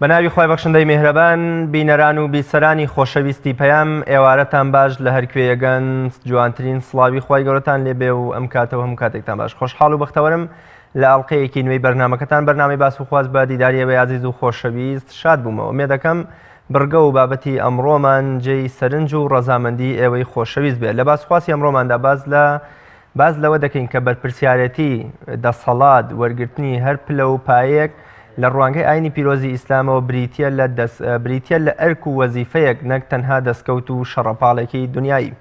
بەناوی خۆی بەخشندەی میهرەبان بینەران و بیسەرانی خۆشەویستی پەیام ئێوارەتان باش لە هەرکوێیەگەن جوانترین سڵاوی خی گەورەتان لێبێ و ئەم کاتەوە هەم کاتێکتان باش خۆشحاڵ و بەختەوەرم لە ئەڵلقەیەکی نوێی بەرنمەکەتان بەرنامی باس و خواست بە دیداریەوەی عزیز و خۆشەویست شاد بوومەوە مێ دەکەم بڕگە و بابەتی ئەمڕۆمان جێی سەرنج و ڕەزامەندی ئێوەی خۆشەویست بێت لە باسخواسی ئەمڕۆماندا باز لەوە دەکەین کە بەرپرسیارەتی دەسەڵات وەرگرتنی هەر پلە و پایەک لە ڕوانگەی ئاینی پیرۆزی ئیسلامەوە بریتە لە ئەرک و وەزیفەیەک نەک تەنها دەستکەوت و شەڕەپاڵێکی دنیایی.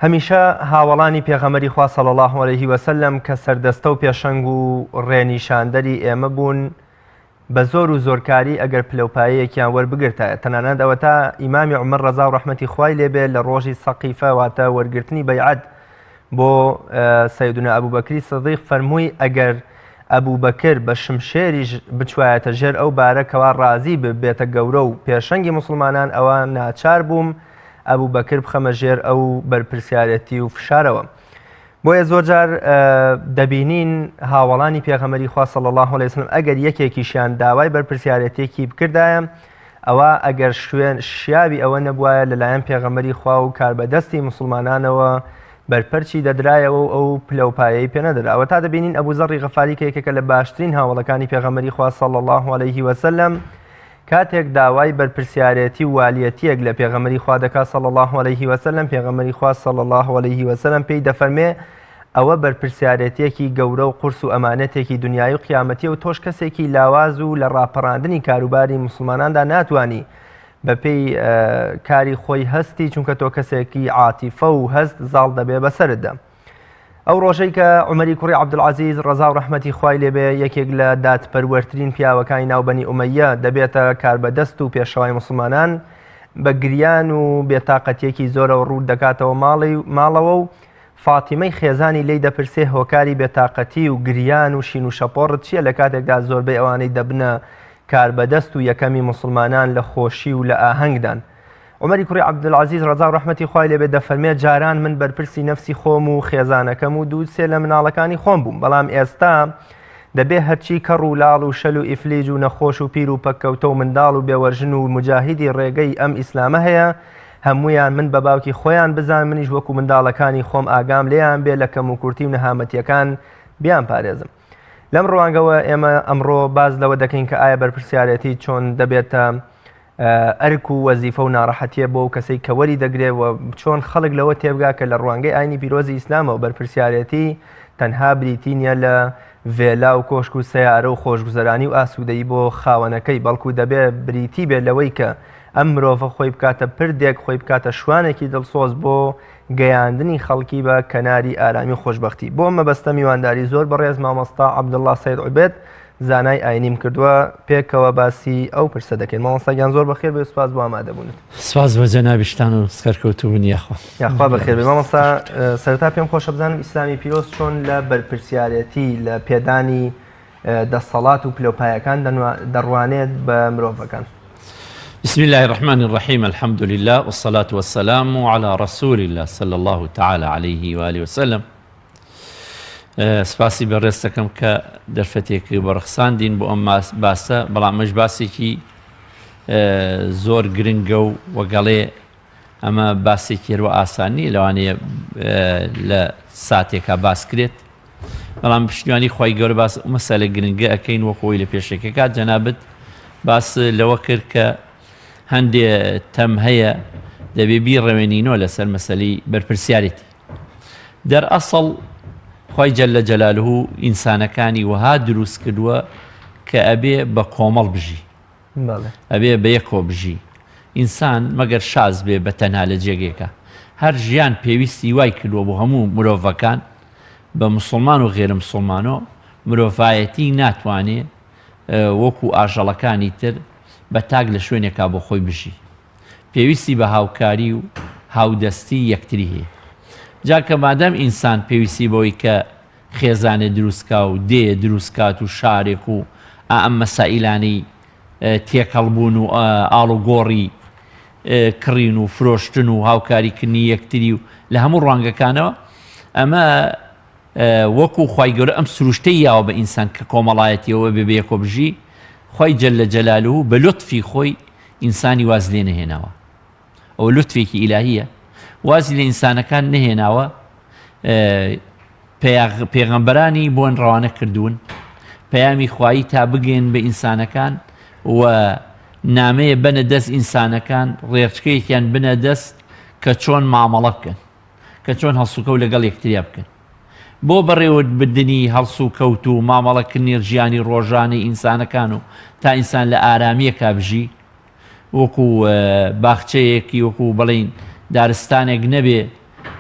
هەمیشە هاوڵانی پێغەمبەری خوا صلی الله علیه وسلم کە سەردەستە و پێشەنگ و ڕێنیشاندەری ئێمە بوون بە زۆر و زۆرکاری ئەگەر پلەپایەکیان وەربگرتایە تەنانەت ئەوە تا ئیمامی عومەر ڕەزا و ڕەحمەتی خوای لێبێ لە ڕۆژی سەقیفە واتە وەرگرتنی بەیعەت بۆ سەیدنا ئەبوبەکری سیدیق فەرمووی ئەگەر ئەبوبەکر بە شمشێریش بچوایەتە ژێر ئەو بارەکەوە ڕازی ببێتە گەورە و پێشەنگی موسڵمانان ئەوە ناچار بووم ئەبوبەکر بخەمە ژێر ئەو بەرپرسیارەتی و فشارەوە. بۆیە زۆرجار دەبینین هاوڵانی پێغەمبەری خوا صلی الله علیه وسلم ئەگەر یەکێکیشیان داوای بەرپرسیارەتێکی بکردایە ئەوە ئەگەر شیاوی ئەوە نەبوایە لەلایەن پێغەمبەری خوا و کاربەدەستی موسڵمانانەوە بەرپەرچی دەدرایەوە ئەو پلەپایەی پێنەدرا. ئەوە تا دەبینین ئەبوو زەڕی غەفاری کە یەکێکە لە باشترین هاوڵەکانی پێغەمبەری خوا صلی الله علیه وسلم کاتێک داوای بەرپرسیارەتی و والیەتیەک لە پێغەمبەری خوا دەکات صلی الله علیه وسلم پێغەمبەری خوا صلی الله علیه وسلم پێی دەفەرمێ ئەوە بەرپرسیارەتێکی گەورە و قورس و ئەمانەتێکی دنیای و قیامەتی و تۆش کەسێکی لاواز و لە ڕاپەڕاندنی کاروباری موسڵماناندا ناتوانی بەپێی کاری خۆی هەستی چونکە تۆ کەسێکی عاتیفە و هەست زاڵ دەبێ بەسەردا. ئەو ڕۆژەی کە عومەری کوڕی عەبدولعەزیز ڕەزا و ڕەحمەتی خوای لێبێ یەکێک لە دادپەروەرترین پیاوەکانی ناو بەنی ئومەیە دەبێتە کاربەدەست و پێشەوای موسڵمانان بە گریان و بێتاقەتیەکی زۆرەوە ڕوو دەکاتەوە ماڵەوە و فاتیمەی خێزانی لی دەپرسێ هۆکاری بێتاقەتی و گریان و شین و شەپۆڕت چییە لە کاتێکدا زۆربەی ئەوانەی دەبنە کاربەدەست و یەکەمی موسڵمانان لە خۆشی و لە ئاهەنگدان. عومەری کوڕی عەبدولعەزیز ڕەزا و ڕەحمەتی خوای لێبێ دەفەرمێت جاران من بەرپرسی نەفسی خۆم و خێزانەکەم و دووسێ لە مناڵەکانی خۆم بووم بەڵام ئێستا دەبێ هەرچی کەڕ و لاڵ و شەل و ئیفلیج و نەخۆش و پیر و پەککەوتە و منداڵ و بێوەژن و مجاهیدی ڕێگەی ئەم ئیسلامە هەیە هەمویان من بە باوکی خۆیان بزان منیش وەکو منداڵەکانی خۆم ئاگام لێیان بێ لە کەم و کورتی و نەهامەتیەکان بیان پارێزم. لەم ڕوانگەوە ئێمە ئەمڕۆ باز لەوە دەکەین کە ئایا بەرپرسیارەتی چۆن دەبێتە ئەرک و وەزیفە و ناڕەحەتیە بۆ کەسێک کە وەری دەگرێت و چۆن خەڵک لەوە تێبگا کە لە ڕوانگەی ئاینی پیرۆزی ئیسلامەوە بەرپرسیارەتی تەنها بریتی نیە لە vێلا و کۆشک و سەیارە و خۆشگوزەرانی و ئاسوودەیی بۆ خاوەنەکەی بەڵکو دەبێ بریتی بێت لەوەی کە ئەم مرۆڤە خۆی بکاتە پردێک خۆی بکاتە شوانێکی دڵسۆز بۆ گەیاندنی خەڵکی بە کەناری ئارامی و خۆشبەختی. بۆ مەبەستە میوانداری زۆر بەڕێز مامۆستا عەبدوڵڵا سەید عوبێد زانای ئاینیم کردووە پێکەوە باسی ئەو پرسە دەکەین. مامۆستاگیان زۆر بەخێر بێ سوپاس بۆ ئامادەبوونت. سپاس بە جەنابیشتان و سکەرکەوتوو نیەخوا یاخوا بەخێر بێ. مامۆستا سەرەتا پێم خۆشە بزانم ئیسلامی پیرۆز چۆن لە بەرپرسیارەتی لە پێدانی دەسەڵات و پلەپایەکان دەڕوانێت بە مرۆڤەکان. بسم الله الرحمن الرحيم الحمد لله والصلاة والسلام على رسول الله صلى الله تعالى عليه وآله وسلم. سپاسی بەڕێز دەکەم کە دەرفەتێکی بەڕخساندین بۆ ئەم باسە بەڵام مەش باسێکی زۆر گرنگە و وەگەڵێ ئەمە باسێکی هەروە ئاسانی لەوانەیە لە ساتێکا باس کرێت بەڵام پشتیوانی خی گەورە باس مەسەلە گرنگە ئەەکەین وەخۆی لە پێشەکەکە جەنابەت باس لەوە کرد کە هەندێ تەم هەیە دەبێ بیڕەوێنینەوە لەسەر مەسەلەی بەرپرسیارەتی. دەرئەسڵ خی جەلە جەلالوه ئینسانەکانی وەها دروست کردووە کە ئەبێ بە کۆمەڵ بژی ئەبێ بە یەکۆ بژی. ئینسان مەگەر شاز بێ بە تەنها لە جێگێکە هەر ژیان پێویستی وای کردووە بۆ هەموو مرۆڤەکان بە موسڵمان و غێرە موسڵمانەوە مرۆڤایەتی ناتوانێ وەکو ئاژەڵەکانی تر بە تاک لە شوێنێکا بۆ خۆی بژی. پێویستی بە هاوکاری و هاودەستی یەکتری هەیە. جاکە مادەم ئینسان پێویستی بۆی کە خێزانێ دروستکا و دێ دروستکات و شارێک و ئەم مەسائیلانەی تێکەڵبوون و ئاڵ و گۆڕی کڕین و فرۆشتن و هاوکاریکردنی یەکتری و لە هەموو ڕوانگەکانەوە ئەمە وەکو خی گەورە ئەم سروشتەی یاوە بە ئینسان کە کۆمەڵایەتیەوە بێ بە یەکۆ بژی خۆی جەلە جەلالوه بە لوتفی خۆی ئینسانی واز لێ نەهێناوە. ئەو لوتفێکی ئیلاهیە وازی لە ئینسانەکان نەهێناوە. پێغەمبەرانی بۆن ڕەوانە کردوون پەیامی خوایی تا بگەین بە ئینسانەکان و نامەیە بنە دەست ئینسانەکان ڕێچکەیەکیان بنە دەست کە چۆن مامەڵە بکەن کە چۆن هەڵسوکە و لەگەڵ یەکتریا بکەن بۆ بەڕێوە بردننی هەڵسو کەوت و مامەڵەکردنی ژیانی ڕۆژانەی ئینسانەکان و تا ئینسان لە ئارامیەکە بژی وەکو باخچەیەکی وەکو بەڵین دارستانێک نەبێ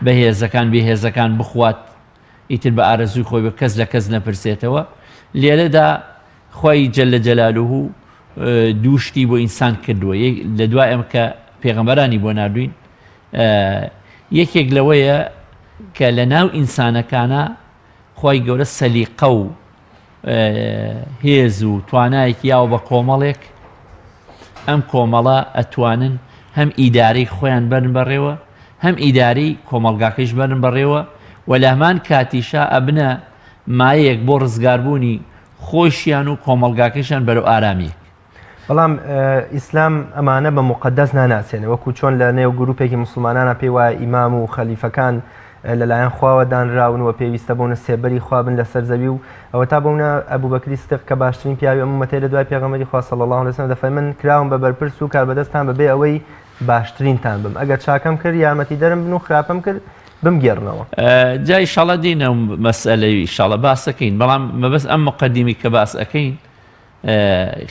بەهێزەکان بێهێزەکان بخوات ئیتر بە ئارەزوی خۆی بە کەس لە کەس نەپرسێتەوە. لێرەدا خۆی جەلە جەلالوه دووشتی بۆ ئینسان کردووە. لە دوای ئەم کە پێغەمبەرانی بۆ نردوین یەکێک لەوەیە کە لە ناو ئینسانەکانە خۆی گەورە سەلیقە و هێز و توانایەکی یاوە بە کۆمەڵێک ئەم کۆمەڵە ئەتوانن هەم ئیدارەی خۆیان بەرن بەڕێوە هەم ئیداری کۆمەلگاکەیش بەرن بەڕێوە و لە هەمان کاتیشا ئەبنە مایەک بۆ ڕزگاربوونی خۆشیان و کۆمەلگاکەشان بەرەو ئارامی. بەڵام ئیسلام ئەمانە بە مقدەس ناناسێنێ وەکو چۆن لە نێو گروپێکی مسلمانانە پێی وایە ئیمام و خەلیفەکان لەلایەن خواوە دانراون و پێویستە بوونە سێبەری خوابن لەسەر زەوی و ئەوە تا بوونە ئەبوبەکری سدیق کە باشترین پیاوی ئومەتەی لە دوای پێغەمبەری خوا صلی الله علیه وسلم دەفەرمێن کراون بە بەرپرس و کاربەدەستان بەبێ ئەوەی باشترینتان بم ئەگەر چاکەم کرد یارمەتی دەرم بن و خراپەم کرد بمگێڕنەوە. جای ئینشاڵڵا دینە مەسئلەی ئینشاڵڵا باسەکەین بەڵام مەبەست ئەم مقەدیمی کە باس ئەەکەین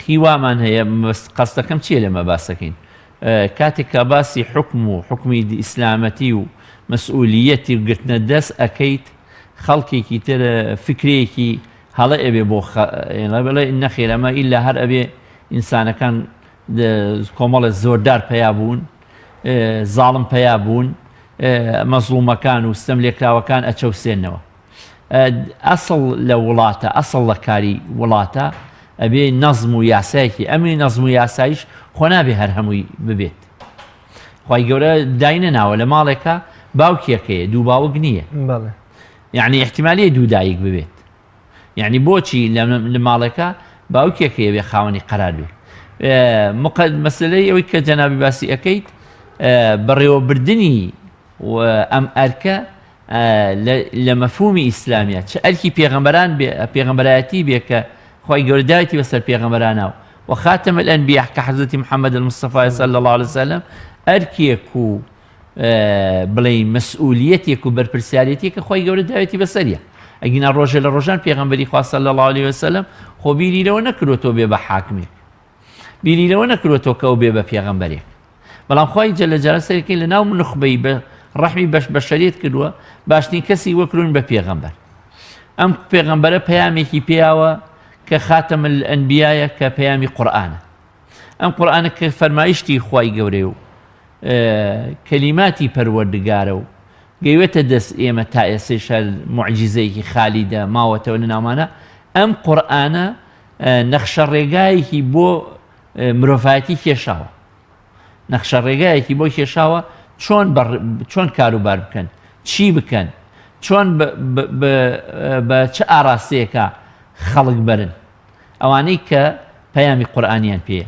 خیوامان هەیە قەستەکەم چیە لەمە باسەکەین کاتێک کە باسی حکم و حکمی ئیسلامەتی و مەسئولیەتی و گرتنە دەست ئەەکەیت خەڵکێکی تر فکرەیەکی هەڵە ئەبێ بۆ بڵێ نەخێرەمە ئیلا هەر ئەبێ ئینسانەکان کۆمەڵە زۆردار پیا بوون زاڵم پیا بوون مەزڵومەکان و ستەم لێکراوەکان ئەچەوسێنەوە. ئەسڵ لە وڵاتە ئەسڵ لە کاری وڵاتە ئەبێ نەزم و یاسایەکی ئەمی نەزم و یاسایش خۆ نابێ هەر هەمووی ببێت. خی گەورە داینە ناوە لە ماڵێکە باوکێکەیە دوو باوک نییە یعنی احتیمالیە دوو دایک ببێت یعنی بۆچی لە ماڵێکە باوکێکەیە بێ خاوەنی قەرار بێ. مەسلەی ئەوەی کە جەنابی باسی ئەەکەیت بەڕێوەبردننی ئەم ئەرکە لە مەفهومی ئیسلامیە چ ئەرکی پێغەمبەران پێغەمبەرایەتی بێ کە خی گەوردایەتی بەسەر پێغەمبەرانەوە و خاتم الأنبياء کە حەزرەتی محەممەد المصطفى صلى الله عليه وسلم ئەرکێک و بڵێن مەسئولیەتێک و بەرپرسیارەتی کە خی گەورە داوێتی بەسەریە ئەگینا ڕۆژە لە ڕۆژان پێغەمبەری خوا صلی الله عليه وسلم خۆ بیریرەوە نەکرۆتەوە بێ بە حاکمێک بیریرەوە نەکرۆتەوە کە ئەو بێ بە پێغەمبەرێک بەڵام خی جەلە جەلالە سەرەکەی لە ناو نخبەی بە ڕەحمی بەشەریەت کردووە باشترین کەسی وەکرون بە پێغەمبەر. ئەم پێغەمبەرە پەیامێکی پێیاوە کە خاتم الأنبیایە کە پەیامی قورئانە. ئەم قورئانە کە فەرمایشتی خی گەورەی و کەلیماتی پەروەردگارە و گەیوێتە دەست ئێمە تا ئێسێش موعجیزەیەکی خالیدا ماوەتەوە لە ناومانە ئەم قورئانە نەخشە ڕێگایەکی بۆ مرۆڤایەتی کێشاوە نەخشە ڕێگایەکی بۆ کێشاوە چۆن کاروبار بکەن چی بکەن چۆن بە چه ئاراستەیەکە خەڵک بەرن ئەوانەی کە پەیامی قورئانیان پێیە.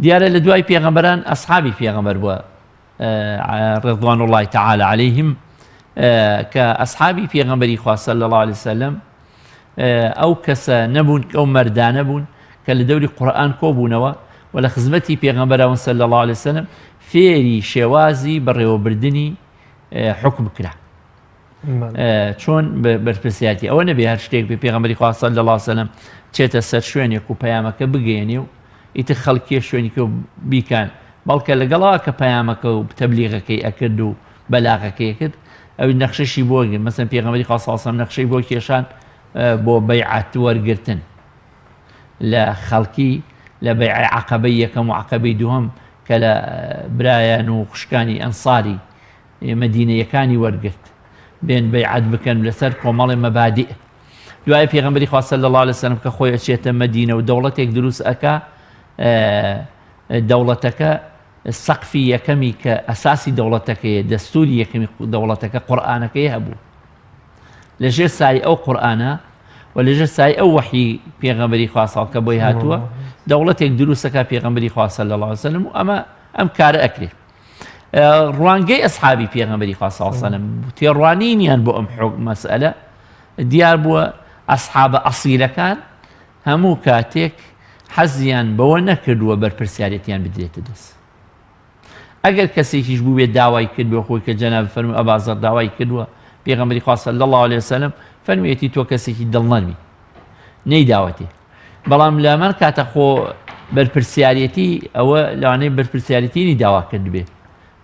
دیارە لە دوای پێغەمبەران ئەسحابی پێغەمبەر بووە ڕضوان الله تعالى عليهم کە ئەسحابی پێغەمبەری خوا صلی الله عليه وسلم ئەو کەسە نەبوون ئەو مەردانە بوون کە لە دەوری قورئان کۆبوونەوە و لە خزمەتی پێغەمبەرەوە صلی الله عليه وسلم فێری شێوازی بەڕێوەبردننی حکم کرا چۆن بەرپرسیاتی ئەوە نەبێ هەر شتێک بێ پێغەمبەری خوا صلی الله عليه وسلم چێتە سەر شوێنێک و پەیامەکە بگەێنێ و ئیتر خەڵکیە شوێنێکە و بیکان بەڵکە لەگەڵەوە کە پەیامەکە و تەبلیغەکەی ئەکرد و بەلاغەکەی کرد ئەوی نەخشەشی بۆ مەسەن پێغەمبەری خوا صلی الله عليه وسلم نەخشەی بۆ کێشان بۆ بەیعەت وەرگرتن لە خەڵکی لە بەیعەی عەقەبەی یەکەم و عەقەبەی دووەم کە لە برایان و خوشکانی ئەنساری مەدینەیەکانی وەرگرت بێن بەیعەت بکەن لەسەر کۆمەڵی مەبادیء. دوای پێغەمبەری خوا صلی الله عليه وسلم کە خۆی ئەچێتە مەدینە و دەوڵەتێک دروست ئەکا دەوڵەتەکە سەقفی یەکەمی کە ئەساسی دەوڵەتەکەیە دەستوری یەکەمی دەوڵەتەکە قورئانەکەی هەبوو لەژێر سای ئەو قورئانە و لەژێر سای ئەو وحی پێغەمبەری خوا کە بۆی هاتووە دەوڵەتێک دروستەکە پێغەمبەری خوا صلی الله علیه وسلم و ئەم کارە ئەکرێت. ڕوانگەی ئەسحابی پێغەمبەری خوا صلی الله علیه وسلم تێڕوانینیان بۆ ئەم مەسئلە دیار بووە ئەسحابە ئەسیلەکان هەموو کاتێک حەزیان بەوە نەکردووە بەرپرسیارەتیان بدرێتە دەست. ئەگەر کەسێکیش بوو بێت داوای کرد بۆ خۆی کە جەناب فەرمووی ئەبازەر داوای کردووە پێغەمبەری خوا صلی الله علیه وسلم فەرموویەتی تۆ کەسێکی دڵنەرمی نەیداوەتێ. بەڵام لەمان کاتە خۆ بەرپرسیارەتی ئەوە لەوانەیە بەرپرسیارەتینی داواکرد بێت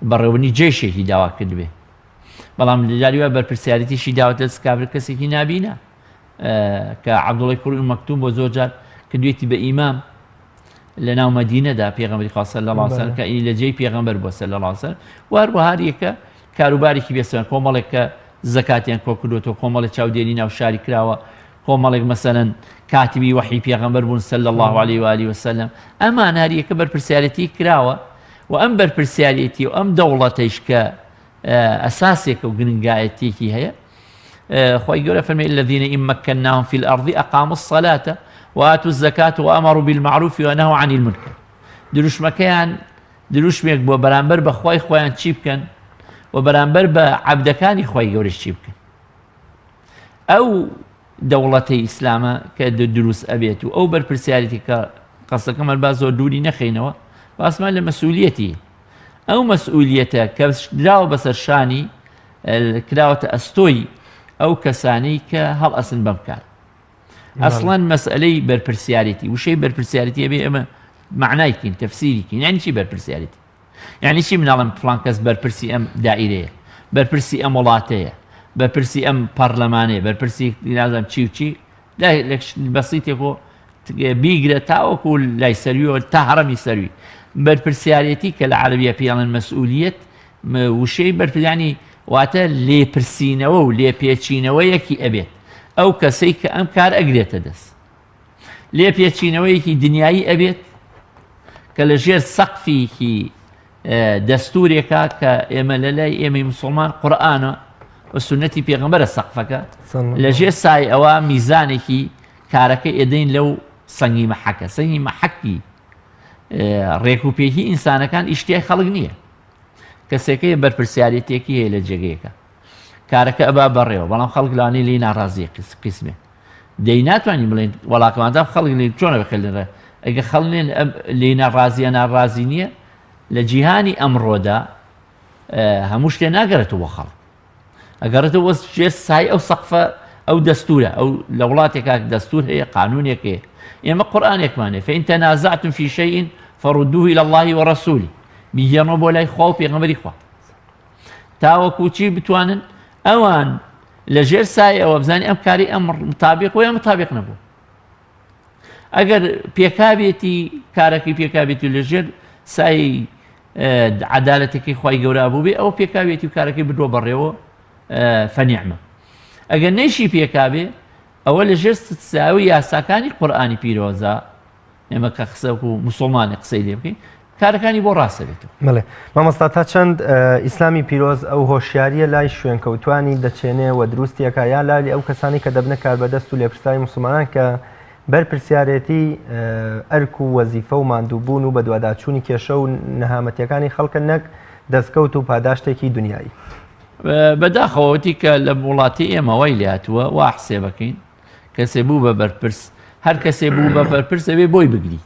بەڕێوەبوونی جێشێکی داواکرد بێت. بەڵام لەجاری وە بەرپرسیارەتیشی داوەتە دەست کابرا کەسێکی نابینە کە عەبدوڵای کوڕی مەکتوم بۆ زۆر جار کردوێتی بە ئیمام لە ناو مەدینەدا پێغەمبەری خوا صلی الله علیه وسلم کە لە جێی پێغەمبەر بووە صلی الله علیه وسلم وهەروەها هەریەکە کاروبارێکی بێسەوە کۆمەڵێک کە زەکاتیان کۆ کردوێتەوە کۆمەڵێک چاودێری ناو شاری کراوە کۆمەڵێک مەسەلەن کاتیبی وحی پێغەمبەر بوون صلی الله علیه و آله وسلم ئەمان هەریەکە بەرپرسیارەتی کراوە و ئەم بەرپرسیارەتی و ئەم دەوڵەتەیش کە ئەساسێکە و گرنگایەتێکی هەیە خۆی گەورە فەرمێ الذين إن مكناهم في الأرض أقاموا الصلاة وآتوا الزكاة وأمروا بالمعروف ونهوا عن المنكر. دروشمەکەیان دروشمێک بۆ بەرامبەر بە خوای خۆیان چی بکەن و بەرامبەر بە عەبدەکانی خۆی گەورەش چی بکەن. ئەو دەوڵەتەی ئیسلامە کە دروست ئەبێت و ئەو بەرپرسیارەتی کە قەسەکەمان با زۆر دووری نەخەینەوە باسمان لە مەسئولیەتی ئەو مەسئولیەتە کە دراوە بەسەر شانی کراوەتە ئەستۆی ئەو کەسانەی کە هەڵ ئەسن بەم کار. ئەسڵەن مەسئلەی بەرپرسیارەتی وشەی بەرپرسیارەتی ئەبێ ئەمە معنایکین تەفسیریکین یعنی چی بەرپرسیارەتی یعنی چی مناڵم فڵان کەس بەرپرسی ئەم دائیرەیە بەرپرسی ئەم وڵاتەیە بەرپرسی ئەم پەرلەمانەیە بەرپرسی نازانم چی و چی بەسیتێکۆ بیگرە تاوەکو لای سەرویەوە تا هەڕەمی سەروی بەرپرسیارەتی کە لە عەرەبیە پێڵێن مەسئولیەت وشەی بەرپرسیانی واتە لێپرسینەوە و لێپێچینەوەیەکی ئەبێت ئەو کەسەی کە ئەم کار ئەگرێتە دەست لێپێچینەوەیەکی دنیایی ئەبێت کە لە ژێر سەقفێکی دەستورێکە کە ئێمە لە لای ئێمەی موسڵمان قورئانە و سونەتی پێغەمبەرە سەقفەکە لە ژێر سای ئەوە میزانێکی کارەکە ئێدەین لەو سەنگی مەحەکە سەنگی مەحەکی ڕێکوپێکی ئینسانەکان ئیشتیای خەڵک نییە کەسێکەیە بەرپرسیارەتێکی هەیە لە جێگەیەکە کارەکە ئەبا بەڕێوە بەڵام خەڵک لەوانەیە لێی ناڕازیە قسمێ دەی ناتوانین بڵێن وڵاتماندا خەڵک لێ چۆنە بخێنرە ئەگە خەڵێن لێی ناڕازیە ناڕازی نییە لە جیهانی ئەمڕۆدا هەموو شتێ ناگەرێتەوە بۆ خەڵک ئەگەڕێتەوە ژێر سای ئەو سەقفە ئەو دەستورە ئەو لە وڵاتێکا دەستور هەیە قانونێک هەیە ئێمە قورئانێکمانێ فإن تنازعتم في شيء فردوه إلى الله ورسوله بیگەڕنەوە بۆ لای خوا و پێغەمبەری خوا تاوەکو چی بتوانن ئەوان لە ژێر سای ئەوە بزانین ئەم کاری ئەم متابق و متابق نەبوو ئەگەر پێکابێتی کارەکەی پێکابێتی لە ژێر سای عەدالەتێکی خوای گەورە بوو بێ ئەو پێکابێتی و کارەکەی بردووە بەڕێوە فەنیعمە ئەگەر نەیشی پێکابێ ئەوە لە ژێر ساوی یاساکانی قورئانی پیرۆزە ئێمە کە قسەکو موسڵمانی قسەی لێ بکەین کارەکانی بۆ ڕاستەبێتەوە. بڵێ مامۆستا تا چەند ئیسلامی پیرۆز ئەو هۆشیاریە لای شوێنکەوتوانی دەچێنێ و دروستیەکە یا لای ئەو کەسانی کە دەبنە کاربەدەست و لێپرسانی موسڵمانان کە بەرپرسیارەتی ئەرک و وەزیفە و ماندووبوون و بە دوواداچوونی کێشە و نەهامەتیەکانی خەڵکە نەک دەستکەوت و پاداشتێکی دنیایی بەداخەوەتی کە لە وڵاتی ئێمەوەی لاتووە وا حسێ بکەین کەسێ بوو بە بەرپرس هەر کەسێ بوو بە بەرپرس ئەبێ بۆی بگری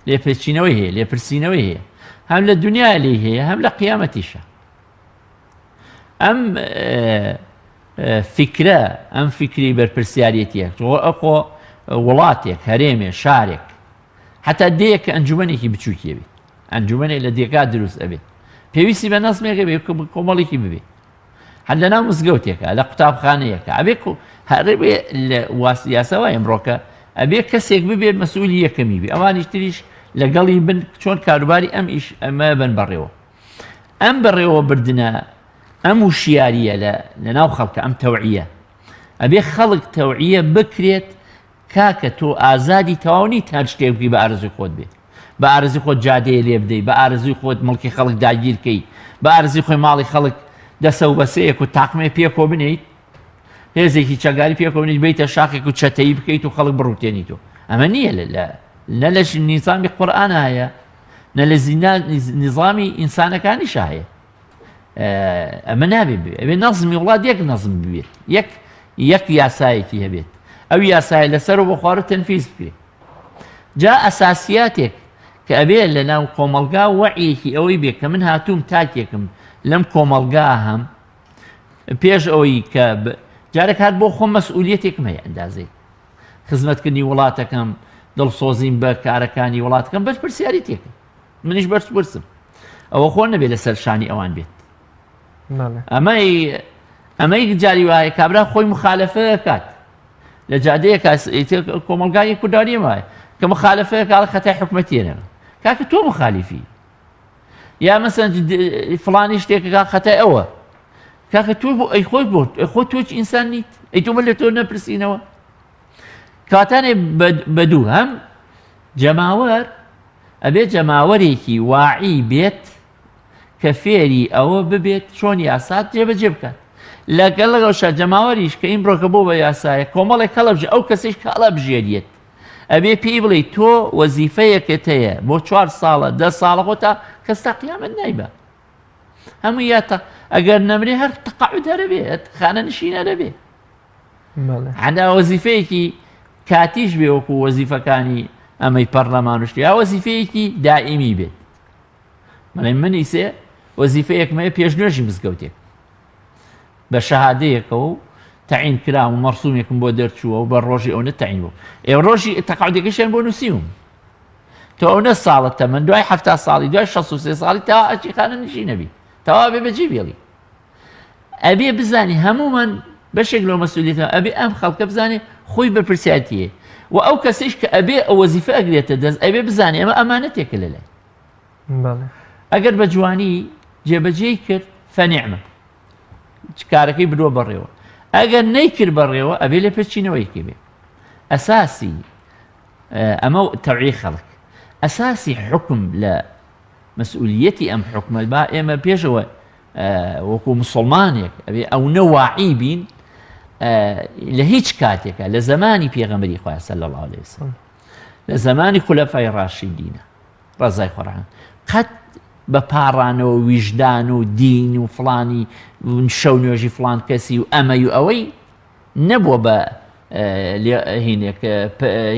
لێپێچینەوەی هەیە لێپرسینەوەی هەیە هەم لە دنیا لێ هەیە هەم لە قیامەتیشە ئەم فکرە ئەم فکری بەرپرسیارەتیە ئەخۆ وڵاتێک هەرێمێ شارێک حتا دەیەک کە ئەنجومەنێکی بچووکیە بێت ئەنجومەنێک لە دێکا دروست ئەبێت پێویستی بە نەزمێکە بێ کۆمەڵێکی ببێ هەر لەناو مزگەوتێکە لە قوتابخانەیەکە ئەبێ هەرێ لە یاساوای ئەمڕۆکە ئەبێ کەسێک ببێت مەسئولی یەکەمی بێ ئەوانیش تریش لەگەڵی بن چۆن کاروباری ئەم ئیش ئەمە بن بەڕێوە ئەم بەڕێوە بردنە ئەم وشیاریە لە ناو خەڵکە ئەم تەوعیە ئەبێ خەڵک تەوعیە بکرێت کاکە تۆ ئازادی تەواونی تا شتێک بکەی بە ئارزوی خۆت بێت بە ئارزوی خۆت جادەیە لێ بدەیت بە ئارزوی خۆت مڵکی خەڵک داگیرکەی بە ئارزوی خۆی ماڵی خەڵک دەسە و بەسەیەک و تاقمێ پێکۆ بنیت هێزێکی چەگاری پێکەونیت بیتە شاخێک و چەتەیی بکەیت و خەڵک بڕوتێنیت و ئەمە نییە نە لە نیزامی قورئان هەیە نە لە نیزامی ئینسانەکانیش هەیە ئەمە نابێت ئەوێ نەزمی وڵات یەک نەزم ببێت یەک یاسایەکی هەبێت ئەو یاسایە لەسەر و بۆ خوارە تەنفیز بکرێت جا ئەساسیاتێک کە ئەبێ لە ناو کۆمەلگا وەعیەکی ئەوەی بێت کە من هاتووم تاکێکم لەم کۆمەلگا هەم پێش ئەوەی کە جارێک هات بۆ خۆم مەسئولیەتێکم هەیە ئەندازەی خزمەتکردنی وڵاتەکەم دڵسۆزیم بە کارەکانی وڵاتەکەم بەش پرسیاری تێکم منیش بەرز پرسم ئەوە خۆ نەبێت لەسەر شانی ئەوان بێت ئەمەی جاری وایە کابرا خۆی مخالەفە کات لە جادەیە کۆمەلگای کوردانی وایە کە مخالەفەیە کاڵ خەتای حکومەتیێنەوە کاکە تۆ مخالیفی یا مەسەن فڵانی شتێکەکە خەتای ئەوە کاکە تۆ بۆ ئەی خۆی بۆ خۆ تۆچ ئینسان نیت ئەی تۆمە لە تۆ نەپرسینەوە کاتانێ بەدوو هەم جەماوەر ئەبێ جەماوەرێکی واعی بێت کە فێری ئەوە ببێت چۆن یاسات جێبەجێ بکات لەگەڵ لەگەڵشە جەماوەریش کە این بڕۆکە بۆ بە یاسایە کۆمەڵێک هەڵەبژێ ئەو کەسیش کە هەڵەبژێریێت ئەبێ پێی بڵێ تۆ وەزیفەیەکت هەیە بۆ 4 ساڵە 10 ساڵە خۆ تا کەس تا قیامەت نایبە هەموو یا ئەگەر نەمرێ هەر تەقاعود هەرەبێت خانە نشینە دەبێ عەندا وەزیفەیەکی کاتیش بێ وەکو وەزیفەکانی ئەمەی پەرلەمان و شتی یا وەزیفەیەکی دائیمی بێت مەڵێ منی سێ وەزیفەیەکمەیە پێشنوێژی مزگەوتێک بە شەهادەیەکە و تەعین کرام و مەرسوومێکم بۆ دەرچووە و بە ڕۆژی ئەو نەتەعین بوو ئێوە ڕۆژی تەقاعودەکەشیان بۆ نووسیوم تۆ ئەو نە ساڵت تەمەن دوای 70 ساڵی دوای 63 ساڵی تا ئەچی خانە نشی نەبی تەوا بێ بەجێ بێڵی ئەبێ بزانی هەمومان بەشێک لەو مەسئولیەتەوە ئەبێ ئەم خەڵکە بزانێ خۆی بەرپرسیاتیە و ئەو کەسیش کە ئەبێ ئەو وەزیفە ئەگرێتە دەست ئەبێ بزانێ ئەمە ئەمانەتێکە لەلای ئەگەر بە جوانی جێبەجێی کرد فەنیعمە کارەکەی بردووە بەڕێوە ئەگەر نەیکرد بەڕێوە ئەبێ لێ پێچینەوەیکی بێ ئەساسی ئەمە تەوعی خەڵک ئەساسی حکم لە مەسئولیەتی ئەم حکومە با ئێمە پێشەوە وەکو موسڵمانێک ئەبێ ئەو نەواعی بین لە هیچ کاتێکە لە زمانی پێغەمبەری خوا صلی الله علیه وسلم لە زمانی خولەفای ڕاشیدینە ڕەزای خۆڕان قەت بە پاڕانەوە ویژدان و دین و فڵانی شەو نوێژی فڵان کەسی و ئەمەی و ئەوەی نەبووە بە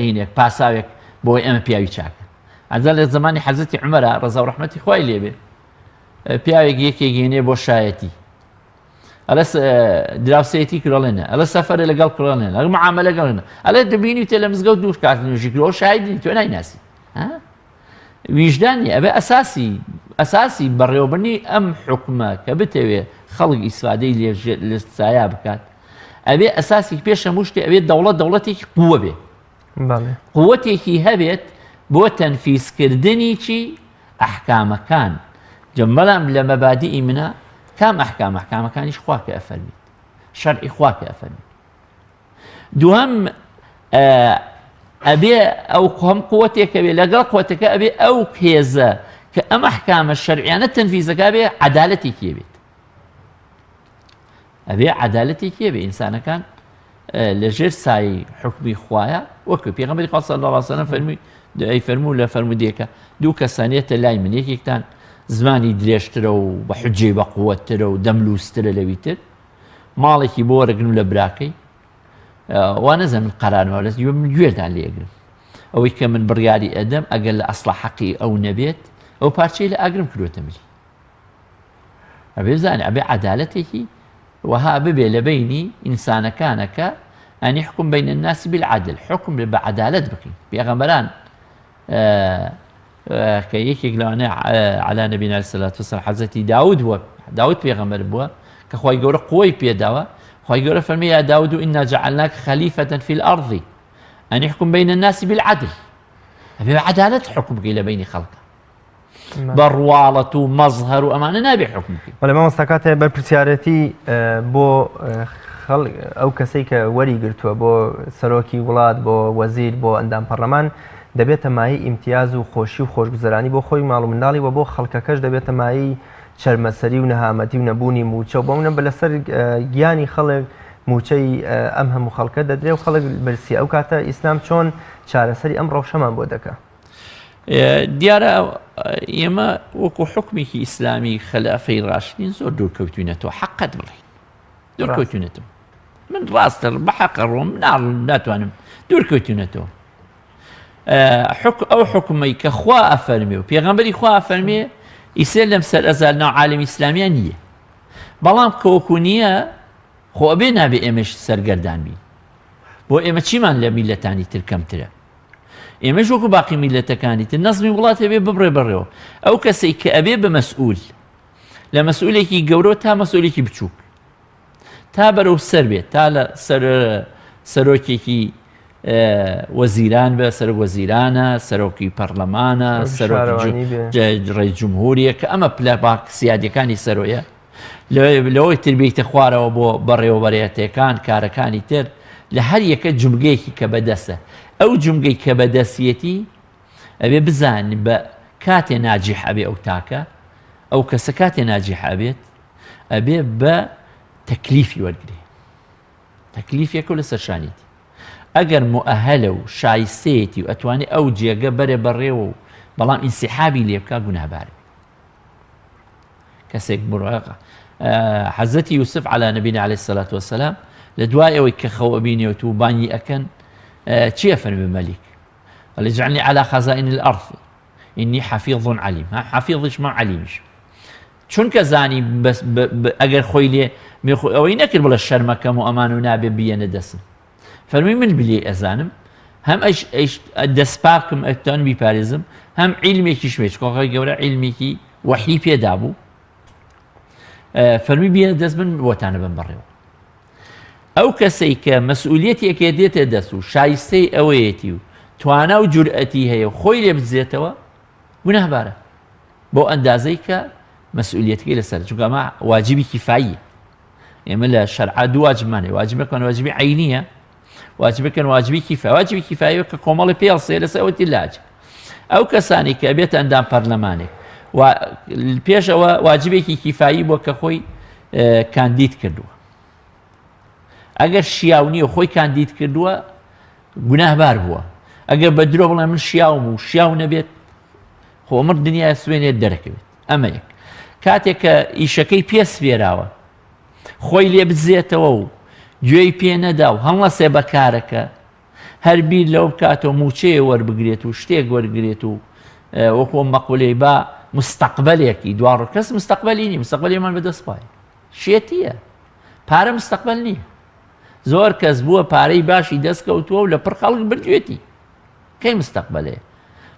هینێک پاساوێک بۆی ئەمە پیاوی چاکە ئەجا لە زمانی حەزرەتی عومەرە ڕەزا و ڕەحمەتی خوای لێبێ پیاوێک یەکێک هێنێ بۆ شایەتی ئەلە دراوسەتی کڕڵێنە ئەلە سەفەرە لەگەڵ کڕڵێنە ئەگە معاملە لەگەڵێنە ئەلە دەبینی تێ لە مزگەوت دوور کات نوێژی کرۆ شایدی تۆ نایناسی ویژدانی ئەبێ ئەساسی بەڕێوەبردنی ئەم حکومە کە بتەوێ خەڵک ئیسفادەی لە سایا بکات ئەبێ ئەساسی پێش هەموو شتێ ئەوێت دەوڵەتێکی قووە بێ قووەتێکی هەبێت بۆ تەنفیزکردنی چی ئەحکامەکان بەڵام لە مەبادیئی منە کام ئەحکامەکانیش خوا کە ئەفەرمیت شەرعی خوا کە ئەفەرمیت دووەم ئەبێ ئەو هەم قووەتێکە بێ لەگەڵ قووەتەکە ئەبێ ئەو هێزە کە ئەم ئەحکامە شەرعیانە تەنفیزەکە بێ عەدالەتێکی بێت ئەبێ عەدالەتێکی بێ ئینسانەکان لەژێر سایی حکمی خوایە وەکو پێغەمبەری خوا صلی الله علیه وسلم فەرموو لە فەرمودێکە دوو کەسانێتە لای من یەکێکتان زمانی درێژترە و بە حجەی بە قووەتترە و دەملووسترە لەوی تر ماڵێکی بۆ وەرەگرن لە براکەی وا نەزانم من قەرانەوە لەس گوێردان لێگرم ئەوەی کە من بڕیاری ئەدەم ئەگەر لە ئەسڵە حەقی ئەو نەبێت ئەو پارچەی لە ئاگرم کردوتە ملی ئەبێ بزانێ ئەبێ عەدالەتێکی وها ببێ لە بینی ئینسانەکانەکە ئەنی حکم بین الناس بالعدل حکم بە عەدالەت بکەین پێغەمبەران کە یەکێک لەوانە عەلا نەبینا عەلەیهی سەلات وەسەلام حەزرەتی داود بووە داود پێغەمبەر بووە کە خوای گەورە قووەی پێداوە خوای گەورە فەرمی یا داود إنا جعلناك خليفة في الأرض أن يحكم بين الناس بالعدل ئەبێ عەدالەت حکم بکەی لە بینی خەڵکە بەڕواڵەت و مەزهەر و ئەمانە نابێ حکم بکەی بەڵێ مامۆستا کاتێ بەرپرسیارەتی بۆ ئەو کەسەی کە وەری گرتووە بۆ سەرۆکی وڵات بۆ وەزیر بۆ ئەندام پەرلەمان دەبێتە مای ئیمتیاز و خۆشی و خۆشگوزەرانی بۆ خۆی ماڵ و منداڵی و بۆ خەڵکەکەش دەبێتە مای چەرمەسەری و نەهامەتی و نەبوونی موچە و بۆ منە بە لەسەر گیانی خەڵک موچەی ئەم هەموو خەڵکە دەدرێ و خەڵک بەرسی ئەو کاتە ئیسلام چۆن چارەسەری ئەم ڕەوشەمان بۆ دەکات. دیارە ئێمە وەکو حکمێکی ئیسلامی خەلافەی ڕاشدین زۆر دوورکەوتوینەتەوە حەقت بڵێ دوورکەوتوینەتەوە من ڕاستە بە حەقە ڕۆم ناتوانم دوورکەوتوینەتەوە ئەو حکومەی کە خوا ئەفەرمێ و پێغەمبەری خوا ئەفەرمێ ئیسێ لەم سەر ئەزار ناو عالمی ئیسلامیان نییە بەڵام کەوەکو نییە خۆ ئەبێ نابێ ئێمەش سەرگەردان بین بۆ ئێمە چیمان لە میلەتانی تر کەمترە ئێمەش وەکو باقی میلەتەکانی تر نەزمی وڵات هەبێ ببڕێ بڕێەوە ئەو کەسەی کە ئەبێ بە مەسئول لە مەسئولێکی گەورە تا مەسئولێکی بچووک تا بەرەو سەر بێت تا لە سەرۆکێکی وەزیران بە سەرۆک وەزیرانە سەرۆکی پەرلەمانە ڕێی جمهوریە کە ئەمە پلەپاک سیادیەکانی سەرۆیە لەوەی تربیتە خوارەوە بۆ بەڕێوەبەرێتەکان کارەکانی تر لە هەر یەکە جمگەیەکی کە بەدەستە ئەو جمگەی کە بەدەستیەتی ئەبێ بزانانی بە کاتێ ناجیح ئەبێ ئەو تاکە ئەو کەسە کاتێ ناجیح ئەبێت ئەبێ بە تەکلیفی وەرگێ تەکلیفێکە لە سەرشانیتی ئەگەر مؤهلە و شایستەیەتی و ئەتوانێت ئەو جێگە بەرێ بەڕێوە و بەڵام ئینسیحابی لێ بکە گوناهبارە کەسێک بڕۆقە حەزەتی یوسف عەلا نەبینا عەلەیهی سەلات وەسەلام لە دوای ئەوەی کە خەو ئەبینێت و بانگی ئەکەن چیە فەرمێ مەلیک اجعلني على خزائن الأرض إني حفيظ عليم حفيظش ما عليمش چونکە زانی ئەگەر خۆی لێ ئەوەی نەکرد بڵە شەرمەکەم و ئەمان و نابێ بیەنە دەسم فەرمی من بلێ ئەزانم هەم دەستپاکم ئەتوان بیپارێزم هەم عیلمێکی شوێت کۆخەی گەورە عیلمێکی وەحی پێدا بوو فەرمی بیەنە دەست من بۆتانە بم بڕێەوە ئەو کەسەی کە مەسئولیەتێکێ دێتە دەست و شایستەی ئەوەیەتی و توانە و جورئەتی هەیە و خۆی لێ بزێتەوە گوناهبارە بۆ ئەندازەی کە مەسئولیەتەکەی لەسەر چونکە ئەمە واجبی کیفاییە ئێمە لە شەرعا دوو واجبمانێ واجبەکەن واجبی عینیە واجبەکەن واجبی کیفایە واجبی کیفاییە کە کۆمەڵی پێڵسێ لەسەر ئەوەتی لاج ئەو کەسانی کە ئەبێتە ئەندام پەرلەمانێک پێش ئەوە واجبێکی کیفایی بۆ کە خۆی کاندید کردووە ئەگەر شیاو نیە خۆی کاندید کردووە گوناهبار بووە ئەگەر بە درۆ بڵێ من شیاوم و شیاو نەبێت خۆمر دنیای سوێنێت دەرەکەوێت ئەمە یەک کاتێک کە ئیشەکەی پێسپێراوە خۆی لێ بزێتەوە و گوێی پێ نەدا و هەڵەسێ بەکارەکە هەر بیر لەو بکاتەوە موچەیە وەربگرێت و شتێک وەرگرێت و وەکو مەقولەی با مستەقبەلێکی دوڕ کەس مستەقبەلی نی مستەقبەلیمان بەدەست پای شێتیە پارە مستەقبەل نییە زۆر کەس بووە پارەی باشی دەستکەوتووە و لە پڕ خەڵک بردوێتی کەی مستەقبەلەیە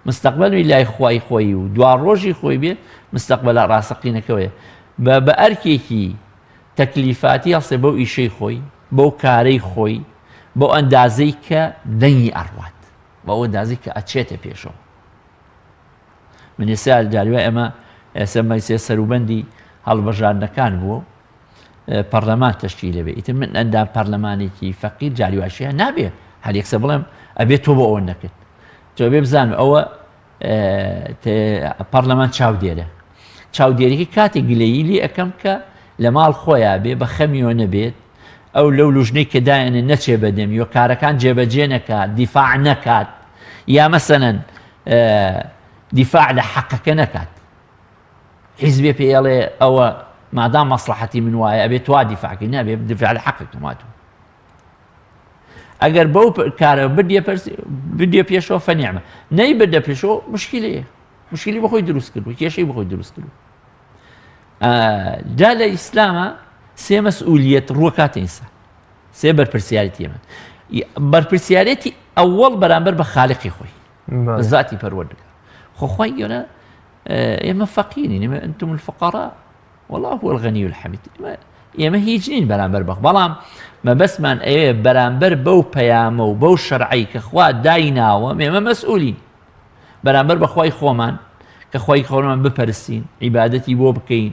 مستەقبەلی لای خوای خۆی و دوا ڕۆژی خۆی بێت مستەقبەلە ڕاستەقینەکەوەیە بە ئەرکێکی تەکلیفاتی هەڵسێ بەو ئیشەی خۆی بەو کارەی خۆی بۆ ئەندازەی کە دەنگی ئەڕوات بەو ئەندازەی کە ئەچێتە پێشەوە من ئێستا جاریوای ئەمە ئێستا سەروبەندی هەڵبژاردنەکان بووە پەرلەمان تەشکیل لەبێ ئیتر من ئەندام پەرلەمانێکی فەقیر جاریواشیە نابێ هەر یەکسە بڵێم ئەبێت تۆ بۆ ئەوە نەکرد تۆ بێ بزانم ئەوە پەرلەمان چاودێرە چاودێریەکە کاتێک گلەیی لێ ئەەکەم کە لە ماڵ خۆیان بێ بە خەمیەوە نەبێت ئەو لەو لوژنەی کە دایەنێ نەچێ بەدەم یۆ کارەکان جێبەجێ نەکات دیفاع نەکات یا مەسەنەن دیفاع لە حەقەکە نەکات حیزبێ پێڵێ ئەوە مادام مەسلحەتی من وایە ئەبێت توا دیفاعکەی نابێت دیفاع لە حەقەکە ماتوە ئەگەر بەو کارە بردێ پێشەوە فەنیعمە نەی بردە پێشەوە مشکلەیە مشکلی بەخۆی دروست کردو کێشەی بەخۆی دروست کردو جا لە ئیسلامە سێ مەسئولیەت ڕووە کاتە ئینسان سێ بەرپرسیارەتی ئێمە بەرپرسیارەتی ئەوەڵ بەرامبەر بە خالقی خۆی بە ذاتی پەروەردگار خۆ خۆی گەورە ئێمە فەقیرین ئێمە ئەنتم الفقراء والله هو الغني الحميد ئێمە هیچ نین بەرامبەر بەخ بەڵام مەبەسمان ئەوێ بەرامبەر بەو پەیامە و بەو شەرعی کە خوا دایناوە ئێمە مەسئولین بەرامبەر بە خوای خۆمان کە خوای خۆمان بپەرستین عیبادەتی بۆ بکەین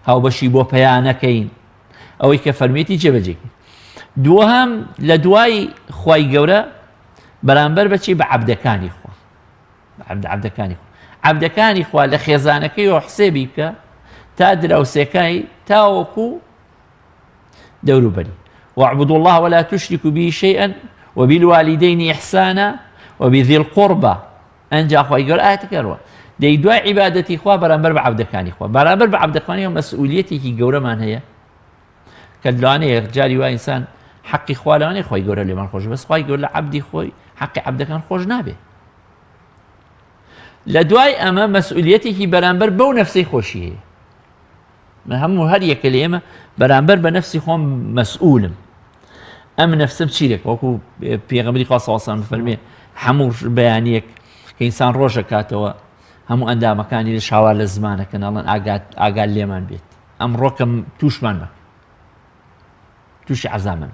هاوبەشی بۆ پەیانەکەین ئەوەی کە فەرمێتی جێبەجێکین دووەم لە دوای خوای گەورە بەرامبەر بەچی بە عەبدەکانی خوا عەبدەکانی خوا لە خێزانەکەیەوە حسێبی بکە تا دراوسێکای تاوەکو دەوروبەری و واعبدوا الله ولا تشركوا به شيئا وبالوالدين إحسانا وبذي القربى أنجا أخوة يقول آية كروة دي دعاء عبادتي إخوة برامبر بعبدكاني إخوة برامبر بعبدكاني ومسؤوليتي كي قورة من هي كدلواني جاري وإنسان حق إخوة لواني إخوة يقول لي من خوش بس إخوة يقول لعبدي إخوة حق عبدكان خوش نابي لدواي أما مسؤوليتي كي برامبر بو نفسي خوشي هم هذه كلمة برامبر بنفسي خوم مسؤولم أم نفسم شيرك وكو بيغمري خاصة وصلا فرمي حمور بيانيك كإنسان روشة كاتوا همو أندا مكاني لشعوال الزمانة كان الله أقال ليمان بيت أم روكم توش من توش عزامن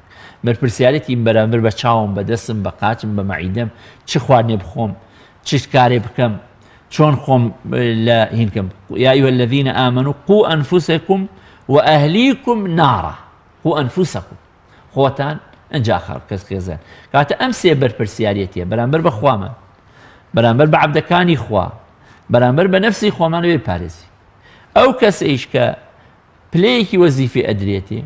برپرسیارەتی بەرامبەر بە چاوم بەدەستم بە قاچم بە مەعیدەم چ خواردنێ بخۆم چ کارێ بکەم چۆن خۆم لە هینکەم یا ئەیها الذین ئامنوا قوا ئەنفوسەکم وأهلیکم نارا قوا ئەنفوسەکم خۆتان ئەنجا کەس خێزان کاتە ئەم سێ بەرپرسیارەتیە بەرامبەر بە خوامە بەرامبەر بە عەبدەکانی خوا بەرامبەر بە نەفسی خۆمان وێ پارێزی ئەو کەسەیش کە پلەیەکی وەزیفێ ئەدرێتێ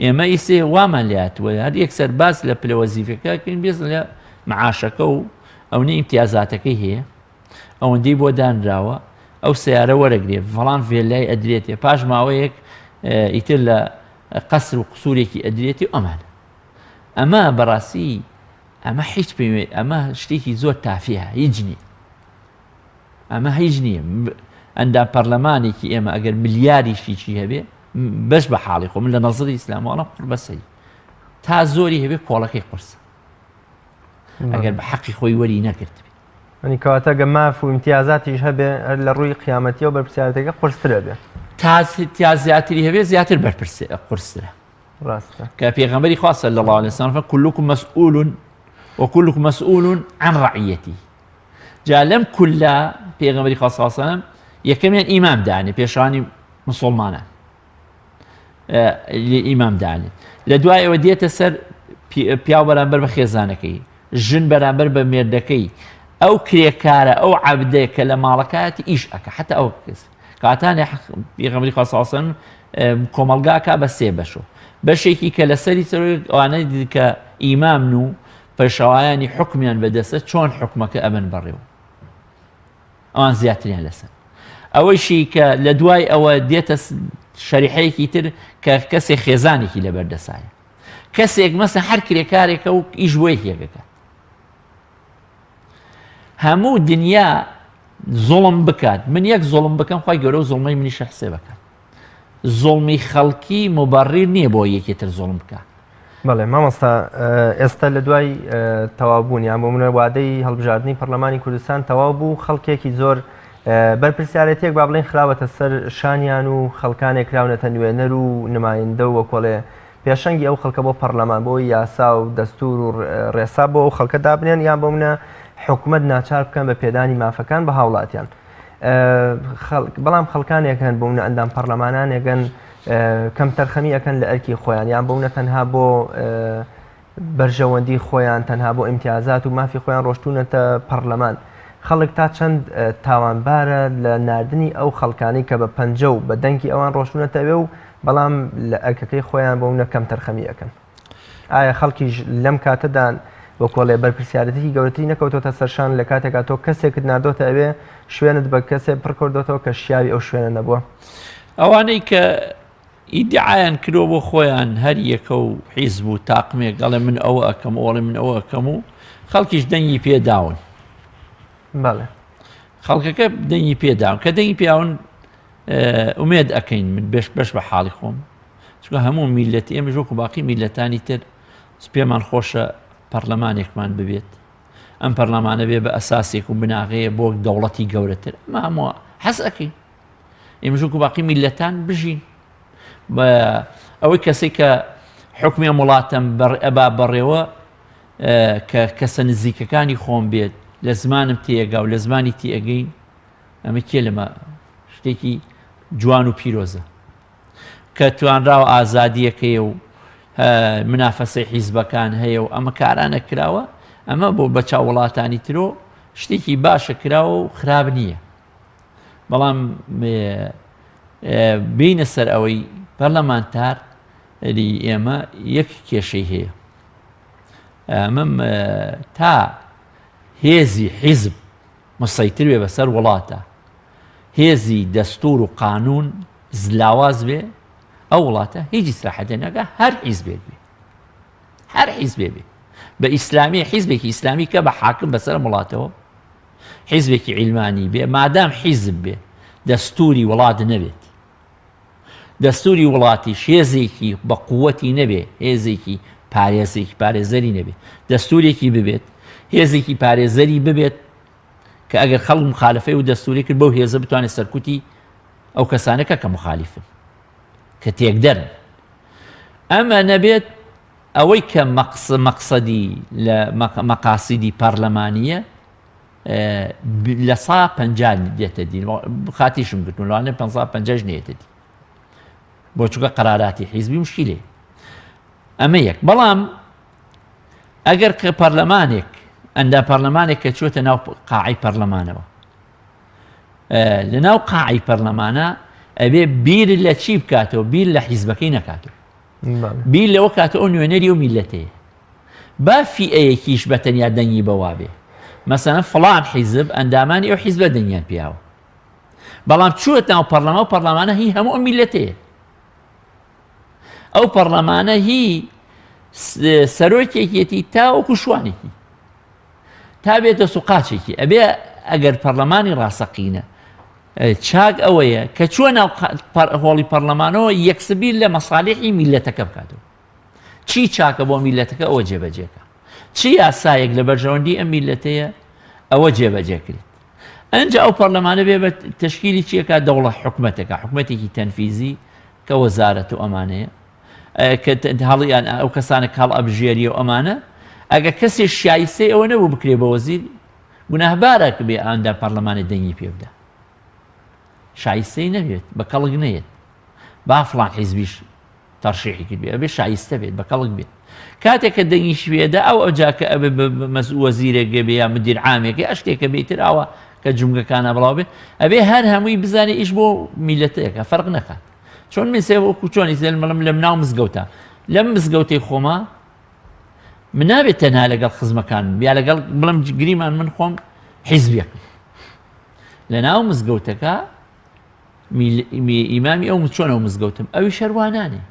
ئێمە ئیسێ وامان لاتوە هەر یەکسەر باس لە پلە وەزیفەکەکەین بێز لە معاشەکە و ئەوەی ئیمتیازاتەکەی هەیە ئەوەندەی بۆ دانراوە ئەو سیارە وەرەگرێ فڵان ڤێلای ئەدرێتێ پاش ماوەیەک ئیتر لە قەسر و قسوورێکی ئەدرێتی ئەمانە ئەمە بەڕاستی ئەمە هیچ پێوێ ئەمە شتێکی زۆر تافیە هیچ نییە ئەمە هیچ نییە ئەندا پەرلەمانێکی ئێمە ئەگەر ملیاریشی چی هەبێ بەش بە حاڵی خۆ من لە نەزری ئیسلاموانە قوربەسەی تا زۆری هەبێ کۆڵەکەی قورسە ئەگەر بە حەقی خۆی وەری نەکرد ئەنی کەواتە گە ماف و ئیمتیازاتیش هەبێ هەر لە ڕووی قیامەتیە و بەرپرسیارەتەکە قورسترە بێ تا زیاتری هەبێ زیاتر قورسترە ڕاستە کە پێغەمبەری خوا صلی الله علیه وسلم كلكم مسؤول وكلكم مسؤول عن رعيته جا لەم کولا پێغەمبەری خوا صلی الله علیه وسلم یەکەمیان ئیمام دانێ پێشەوانی مسلمانان ئیمام دانێت لە دوای ئەوە دێتە سەر پیاو بەرامبەر بە خێزانەکەی ژن بەرامبەر بە مێردەکەی ئەو کرێکارە ئەو عەبدەیە کە لە ماڵەکەتی ئیش ئەکە حتا ئەو کەس کاتانێ پێغەمبەری خوا صلی الله علیه وسلم کۆمەلگاکە بە سێ بەشەوە بەشێکی کە لەسەری سەرۆی ئەوانەی دیت کە ئیمامن و پێشەوایانی حکمیان بەدەستە چۆن حکمەکە ئەبن بەڕێوە ئەوان زیاتریان لەسەر ئەوەیشی کە لە دوای ئەوە دێتە شەریحەیەکی تر کە کەسێک خێزانێکی لەبەردەسایە کەسێک مەسە هەر کرێکارێکە و ئیش بۆ یەکێکەکە هەموو دنیا زوڵم بکات من یەک زوڵم بکەم خوای گەورە و زوڵمەی منیشە حسێ بکات زوڵمی خەڵکی مبەڕیر نییە بۆ یەکێتر زوڵم بکات بەڵێ مامۆستا ئێستا لە دوای تەواوبوونیان بۆ منە وادەی هەڵبژاردننی پەرلەمانی کوردستان تەواو بوو خەڵکێکی زۆر بەرپرسیارەتێک با بڵێن خراوەتە سەر شانیان و خەڵکانێک کراونەتە نوێنەر و نمایندە و وەکۆڵێ پێشەنگی ئەو خەڵکە بۆ پەرلەمان بۆ یاسا و دەستور و ڕێسا بۆ ئەو خەڵکە دابنێن یان بۆ منە حکومەت ناچار بکەن بە پێدانی مافەکان بە هاوڵاتیان بەڵام خەڵکانێک هەن بۆ منە ئەندام پەرلەمانانێکن کەم تەرخەمی ئەەکەن لە ئەرکی خۆیان یان بۆ منە تەنها بۆ بەرژەوەندی خۆیان تەنها بۆ ئیمتیازات و مافی خۆیان ڕۆشتونەتە پەرلەمان خەڵک تا چەند تاوانبارە لە ناردنی ئەو خەڵکانی کە بە پەنجە و بە دەنگی ئەوان ڕۆشتونەتەوێ و بەڵام لە ئەرکەکەی خۆیان بۆ منە کەم تەرخەمی ئەەکەن ئایا خەڵکیش لەم کاتەدان وەکۆڵێ بەرپرسیارەتێکی گەورەتری نەکەوتۆتە سەرشان لە کاتێکا تۆ کەسێکت نردۆتە ئەوێ شوێنت بە کەسێ پڕکردۆتەوە کە شیاوی ئەو شوێنە نەبووە ئەوانەی کە ئیدعایان کرۆ بۆ خۆیان هەر یەکە و حیزب و تاقمێک گەڵێ من ئەوە ئەەکەم ئۆڵێ من ئەوە ئەەکەم و خەڵکیش دەنگی پێداون بەڵێ خەڵکەکە دەنگی پێداون کە دەنگی پیاون ئومێد ئەەکەین من بەش بە حاڵی خۆم چکە هەموو میلەتی ئێمە ژۆک و باقی میلەتانی تر پێمان خۆشە پەرلەمانێکمان ببێت ئەم پەرلەمانە بێ بە ئەساسێک و بناغەیە بۆ دەوڵەتی گەورەتر ئەمە هەمووە حەز ئەەکەین ئێمە ژۆک و باقی میلەتان بژین بە ئەوەی کەسێک کە حکمی وڵاتەم ئەبا بەڕێوە کە کەسە نزیکەکانی خۆم بێت لە زمانم تێگا و لە زمانی تێگەین ئەمە کێ لەمە شتێکی جوان و پیرۆزە کە توانراوە ئازادیەکەیە و منافەسەی حیزبەکان هەیە و ئەمە کارانە کراوە ئەمە بۆ بەچاو وڵاتانی ترۆ شتێکی باشە کراوە و خراب نییە بەڵام بینە سەر ئەوەی پەرلەمانتار ئێمە یەک کێشەی هەیە ئەمەم تا هێزی حیزب مسەیتر بێ بەسەر وڵاتە هێزی دەستور و قانون زلاواز بێ ئەو وڵاتە هیچ ئیسلاحەتێ نەکا هەر حیزبێک بێ هەر حیزبێ بێ بە ئیسلامی حیزبێکی ئیسلامی کە بە حاکم بەسەر وڵاتەوە حیزبێکی عیلمانی بێ مادام حیزب بێ دەستوری وڵات نەبێت دەستوری وڵاتیش هێزێکی بە قووەتی نەبێ هێزێکی پارێزەری نەبێ دەستورێکی ببێت هێزێکی پارێزەری ببێت کە ئەگەر خەڵک مخالفەی و دەستوری کرد بەو هێزە بتوانێت سەرکوتی ئەو کەسانەکە کە مخالیفن کە تێکدەرن ئەمە نەبێت ئەوەی کە مەقسەدی لە مەقاسیدی پەرلەمانیە لە 150 دێتە دی خاتیشم گرتون لەوانێ 550 نێتە دی بۆ چووکە قەراراتی حیزبی مشکلێ ئەمە یەک بەڵام ئەگەر کە پەرلەمانێک ئەندا پەرلەمانێک کە چوتە ناو قاعی پەرلەمانەوە لە ناو قاعی پەرلەمانە ئەبێ بیر لە چی بکاتەوە بیر لە حیزبەکەی نەکاتەوە بیر لەوە کاتە ئەو نوێنەری و میلەتەیە با فیئەیەکیش بە تەنیا دەنگی بەوا بێ مەسەڵەن فڵان حیزب ئەندامانی ئەو حیزبە دەنگیان پیاوە بەڵام چووەتە ناو پەرلەمانە و پەرلەمانە هی هەموو ئەو میلەتەیە ئەو پەرلەمانە هی سەرۆکێکیەتی تاوەکو شوانێکی تا بێتە سوقاچێکی ئەبێ ئەگەر پەرلەمانی ڕاستەقینە چاک ئەوەیە کە چووە ناو هۆڵی پەرلەمانەوە یەکسبیر لە مەساڵحی میلەتەکە بکاتەوە چی چاکە بۆ میلەتەکە ئەوە جێبەجێکە چی یاسایەک لە بەرژەوەندی ئەم میلەتەیە ئەوە جێبەجێکرێت ئەنجا ئەو پەرلەمانە بێ بە تشکیلی چیەکە دەوڵەت حکومەتێکە حکومەتێکی تەنفیزی کە وەزارەت و ئەمانەیە کە هەڵیان ئەو کەسانە کاڵ ئەبژێری و ئەمانە ئەگە کەسێک شایستەی ئەوە نەبوو بکرێ بە وەزیر گوناهبارە کە بێ ئەندا پەرلەمانی دەنگی پێ بدە شایستەی نەبێت بە کەڵک نەیەت با فڵان حیزبیش تەرشیحی کرد بێ ئەبێ شایستە بێت بە کەڵک بێت کاتێک کە دەنگیش پێدا ئەو ئەوجاکە ئەبێ وەزیرێک بێ یا مدیر عامێکی ئەشتێکە بێتر ئاوە کە جومگەکانە بڵاو بێ ئەبێ هەر هەمووی بزانێ ئیش بۆ میلەتەیەکە فەرق نەکات چۆن من سێ وەکو چۆنی مەڵم لەم ناو مزگەوتە لەم مزگەوتەی خۆما من نابێت تەنها لەگەڵ خزمەکان یا لەگەڵ بڵم گریمان من خۆم حیزبێکم لە ناو مزگەوتەکە ئیمامی ئەو چۆن ئەو مزگەوتم ئەوی شەروانانێ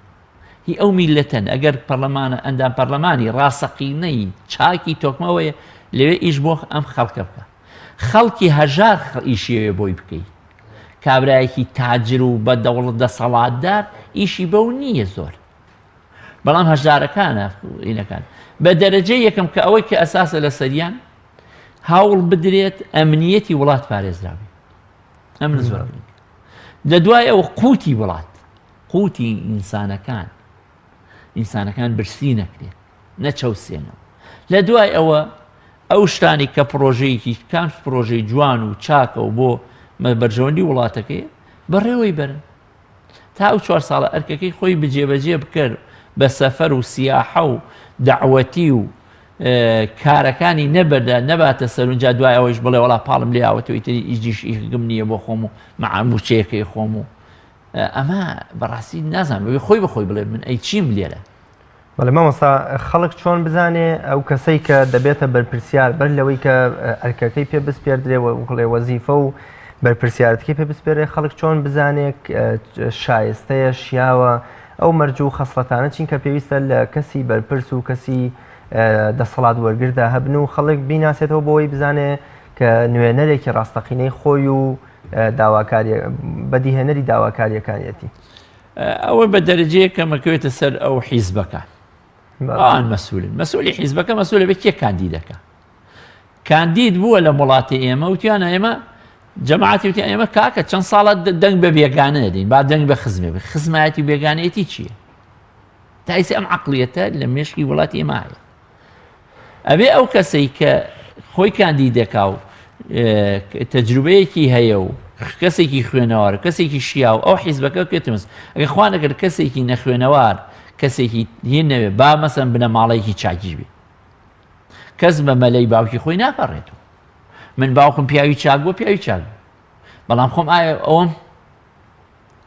هی ئەو میلەتەن ئەگەر پەرلەمانە ئەندام پەرلەمانی ڕاستەقینەی چاکی تۆکمەوەیە لەوێ ئیش بۆ ئەم خەڵکە بکە خەڵکی هەژار ئیشیەوێ بۆی بکەیت کابرایەکی تاجر و بە دەوڵەت دەسەڵاتدار ئیشی بەو نییە زۆر بەڵام هەژارەکانە ئینەکان بە دەرەجەی یەکەم کە ئەوەی کە ئەساسە لە سەریان هاوڵ بدرێت ئەمنیەتی وڵات پارێزراوی ئەمن زۆر لە دوای ئەوە قوتی وڵات قوتی ئینسانەکان برسی نەکرێت نەچەوسێنەوە لە دوای ئەوە ئەو شتانی کە پرۆژەیەکی کام پرۆژەی جوان و چاکە و بۆ بەرژەوەندی وڵاتەکەی بەڕێوەی بەرن تا ئەو 4 ساڵە ئەرکەکەی خۆی بجێبەجێ بکرد بە سەفەر و سیاحە و دەعوەتی و کارەکانی نەبەردە نەباتە سەرونجا دوای ئەوەش بڵێ وڵا پاڵم لێاوەتەوەی تری ئیجیش ئیشگم نییە بۆ خۆم و مەعاموچەیەکەی خۆم و ئەمە بەڕاستی نازانم خۆی بەخۆی بڵێ من ئەی چیم لێرە بەڵێ مامۆستا خەڵک چۆن بزانێ ئەو کەسەی کە دەبێتە بەرپرسیار بەر لەوەی کە ئەرکەکەی پێ بسپێردرێ وڵێ وەزیفە و بەرپرسیارەتەکەی پێ بسپێرێ خەڵک چۆن بزانێت شایستەیە شیاوە ئەو مەرج و خەسڵەتانە چینکە پێویستە لە کەسی بەرپرس و کەسی دەسەڵات وەرگردا هەبن و خەڵک بیناسێتەوە بۆی بزانێ کە نوێنەرێکی ڕاستەقینەی خۆی و بەدیهێنەری داواکاریەکانیەتی ئەوە بە دەرەجەیە کە مەکەوێتە سەر ئەو حیزبەکە ئەوان مەسئولی حیزبەکە مەسئولە بە کێ کاندیدەکە کاندید بووە لە وڵاتی ئێمە وتیانە ئێمە جەماعەتی وتیان ئێمە کاکە چەند ساڵە دەنگ بە بێگانە دەدەین با دەنگ بە خزمێ بێ خزمایەتی بێگانەیەتی چییە تایسی ئەم عەقڵیەتە لە مێشکی وڵاتی ئێمە هەیە ئەبێ ئەو کەسەی کە خۆی کاندیدەکا و تەجروبەیەکی هەیە و کەسێکی خوێنەوار کەسێکی شیاو ئەو حیزبەکە بکێتمەس ئەگە خوا نەکرد کەسێکی نەخوێنەوار کەسێکی هین نەوێ با مەسەن بنە ماڵەیەکی چاکیش بێ کەس بە مەلەی باوکی خۆی ناپەڕێتەوە من باوکم پیاوی چاک بۆ پیاوی چاک بەڵام خۆم ئایا ئەوم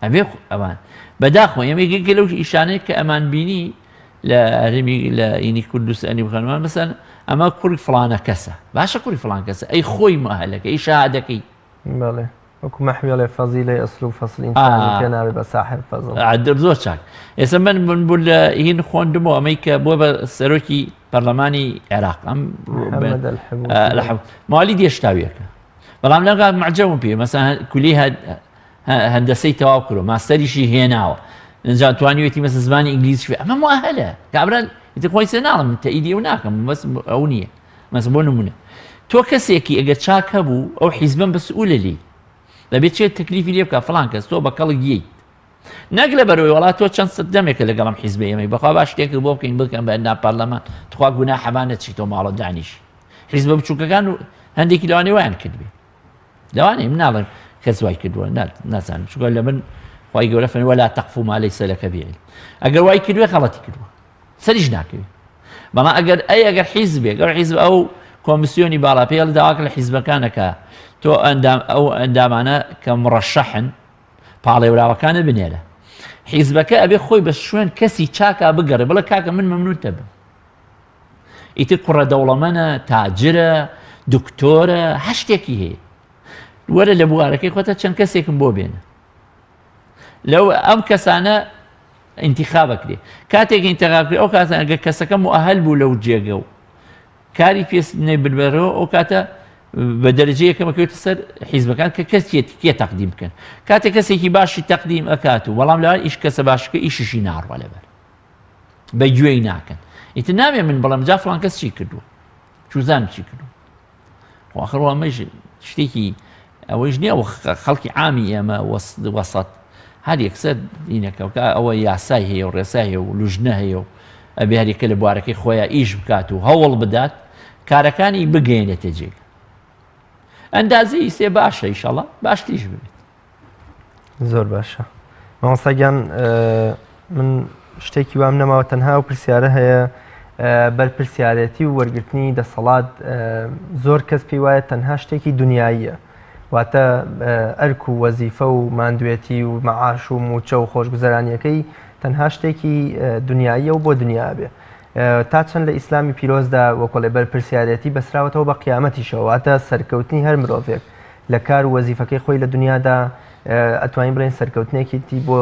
ئەبێ ئەوان بەداخۆ ئێمەگەکە لەو ئیشانەیە کە ئەمان بینی لە هەرێمی لە ئینی کوردستانی بخەنمان مەسەن ئەمە کوڕی فڵانە کەسە باشە کوڕی فڵان کەسە ئەی خۆی مەهەلەکە ئەی شەهادەکەی بەڵێ وەکو مەحوێڵێ فەزیلەی ئەسڵ و فەسڵ ئینسانی پێ ناوێت بە ساحر فەزڵ زۆر چاک ئێستا من بوو لە هین خوێندمەوە ئەمەی کە بۆ بە سەرۆکی پەرلەمانی عێراق ئەم مالی دێشتاویەکە بەڵام لەگات معجەبم پێ مەسەن کولی هەندەسەی تەواو کردو ماستەریشی هێناوە ئەنجا توانیوێتی مەسە زمانی ئینگلیزی ئەمە مؤهلە کابرا ئیتر خۆی سێ ناڵم تەئیدی و ناکەم بەس ئەو نییە مەسە بۆ نمونە تۆ کەسێکی ئەگەر چاک هەبوو ئەو حیزبەن بەسئولە لێ دەبێت چێت تەکلیفی لێ بکە فڵان کەس تۆ بە کەڵک گیەیت نەک لە بەرەوەی وڵات تۆ چەند سەد دەمێکە لەگەڵم حیزبە ئێمەی بەخوا باش شتێک بۆ بکەین بکەن بە ئەندا پەرلەمان تخوا گوناه حەبانە چیتۆ ماڵە دانیش حیزبە بچووکەکان و هەندێکی لەوانەیە وایان کردبێ لەوانەیە مناڵم کەس وای کردووە نازانم چووکە لە من خی گەورە فەرمووە لا تەقف ما لەیسە لەکە بعلم ئەگەر وای کردوێ غەڵەتی کردووە سەریش ناکەوێت بەڵام ئەگەر حیزبێ گەر حیزب ئەو کۆمیسیۆنی باڵا پێڵ داواکە لە حیزبەکانەکە تۆ ئەو ئەندامانە کە مڕەشەحن پاڵێوراوەکانە بنێرە حیزبەکە ئەبێ خۆی بە شوێن کەسی چاکا بگەڕێ بڵێ کاکە من مەمنوونتە بم ئیتر کوڕە دەوڵەمەنە تاجرە دکتۆرە هەر شتێکی هەیە وەرە لە بوارەکەی خۆتە چەند کەسێکم بۆ بێنە لەو ئەم کەسانە ئینتیخابەکرێ کاتێک ئینتیخابکرێ ئەو کاتە ئەگەر کەسەکە مؤهل بوو لەو جێگە و کاری پێنەی ببەرەوە ئەو کاتە بە دەرەجەیەکەمەکەوێتە سەر حیزبەکان کە کەسێکی تەقدیم بکەن کاتێک کەسێکی باشی تەقدیم ئەکات و بەڵام لەوان ئیش کەسە باشەکە ئیششی ناڕوە لەبەر بە گوێی ناکەن ئیتر نامێ من بەڵام جا فڵان کەس چی کردووە چوزان چی کردو آخر ئەمەش شتێکی ئەوەش نییە خەڵکی عامی ئێمە وەسەت هەر یەکسەر دینەکەوکە ئەوە یاسای هەیە و ڕێسای هەیە و لوژنە هەیە و ئەبێ هەریەکە لە بوارەکەی خۆیان ئیش بکات و هەوڵ بدات کارەکانی بگەێنێتە جێگە ئەندازی سێ باشە ئیشەڵا باشتیش ببێت زۆر باشە مامۆستاگیان من شتێکی وام نەماوە تەنها و پرسیارە هەیە بەرپرسیارەتی و وەرگرتنی دەسەڵات زۆر کەس پێی وایە تەنها شتێکی دنیاییە واتە ئەرک و وەزیفە و ماندوێتی و مەعاش و موچە و خۆشگوزەرانیەکەی تەنها شتێکی دنیاییە و بۆ دنیا بێ تا چەند لە ئیسلامی پیرۆزدا وەکۆڵێ بەرپرسیارەتی بەسراوەتەوە بە قیامەتیشەوە واتە سەرکەوتنی هەر مرۆڤێک لە کار و وەزیفەکەی خۆی لە دنیادا ئەتوانین بڵێن سەرکەوتنێکی بۆ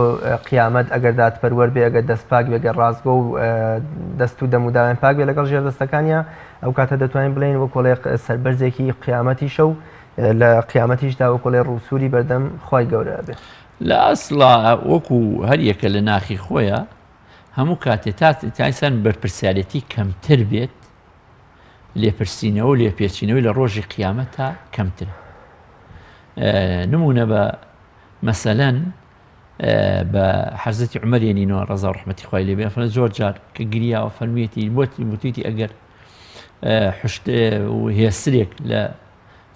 قیامەت ئەگەر دادپەروەر بێ ئەگەر دەستپاک بێگە ڕاستگۆ و دەست و دەموداوێن پاک بێ لەگەڵ ژێردەستەکانیە ئەو کاتە دەتوانین بڵێن وەکۆڵێ سەربەرزێکی قیامەتیشە و لە قیامەتیشدا وەکۆڵێ ڕووسوری بەردەم خی گەورە بێ لە ئەسڵا وەکو هەریەکە لە ناخی خۆیە هەموو کاتێ تایسان بەرپرسیارەتی کەمتر بێت لێپرسینەوە و لێپێچینەوەی لە ڕۆژی قیامەتە کەمتر نمونە بە مەسەلەن بە حەزەتی عومەرێنینەوە ڕەزا و ڕەحمەتی خوای لێبێ فەرمووی زۆر جار کە گریاوە فەرموویەتی وتیتی ئەگەر و هێسرێک لە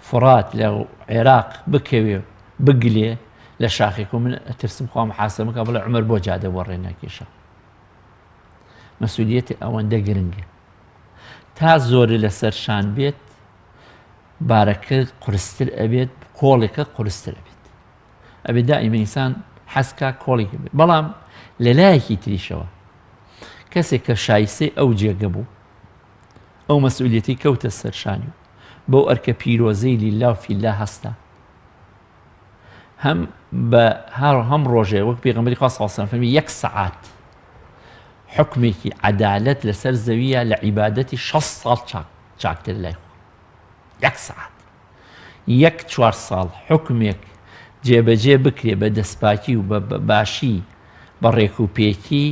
فڕات لە عێراق بکەوێ بگلێ لە شاخێک و من ئەترسم خوا محاسبەکە بڵێ عومەر بۆ جادە وەڕێ ناکێشە مەسئولیەتی ئەوەندە گرنگە تا زۆر لەسەر شان بێت بارەکە قورستر ئەبێت کۆڵێکە قورستر ئەبێت ئەبێت دائیمە ئینسان حەسکا کۆڵێک بێت بەڵام لە لایەکی تریشەوە کەسێک کە شایستەی ئەو جێگە بوو ئەو مەسئولیەتی کەوتە سەرشانی بەو ئەرکە پیرۆزەی لیلا و فیلا هەستا هەم ڕۆژێ وەک پێغەمبەری خوا صلی الله علیه و سلم فەرمی 1 سەعات حکمێکی عەدالەت لەسەر زەویە لە عیبادەتی 6 ساڵ چاکتر لای خۆ 1 سەعات 1 ساڵ حکمێک جێبەجێ بکرێ بە دەستپاکی و بە باشی بە ڕێکوپێکی